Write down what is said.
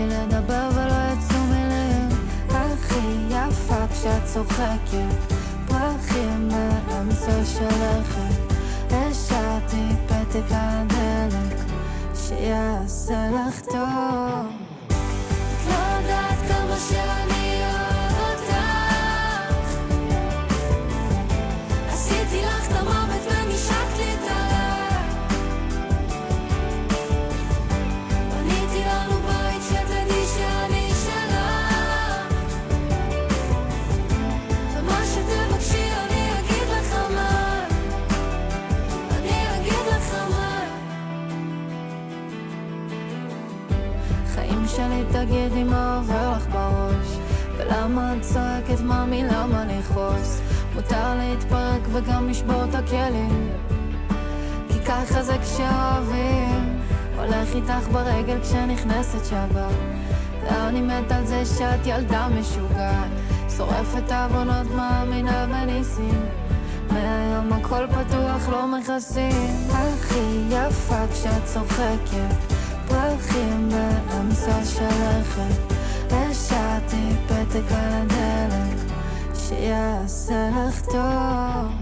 ניסיתי לדבר ולא יצאו מילים. הכי יפה כשאת צוחקת, פרחים באמצע שלכת. השארתי פתק על הדלת שיעשה לך טוב. את לא יודעת כמה שאני אוהב אותך. עשיתי לך את המוות ונשקת לי את הלב. בניתי לנו בית שתדעי שאני שלך, ומה שתבקשי אני אגיד לך מה, אני אגיד לך מה. חיים שלי תגידי מה עובר לך בראש, ולמה את צועקת מאמי למה לכעוס. מותר להתפרק וגם לשבור את הכלים, כי ככה זה כשאוהבים. הולך איתך ברגל כשנכנסת שבת, ואני מת על זה שאת ילדה משוגעת. שורפת עוונות מאמינה בניסים, מהיום הכל פתוח לא מכסים. הכי יפה כשאת צוחקת, פרחים באמצע שלכת. השארתי פתק על הדלת שיעשה לך טוב.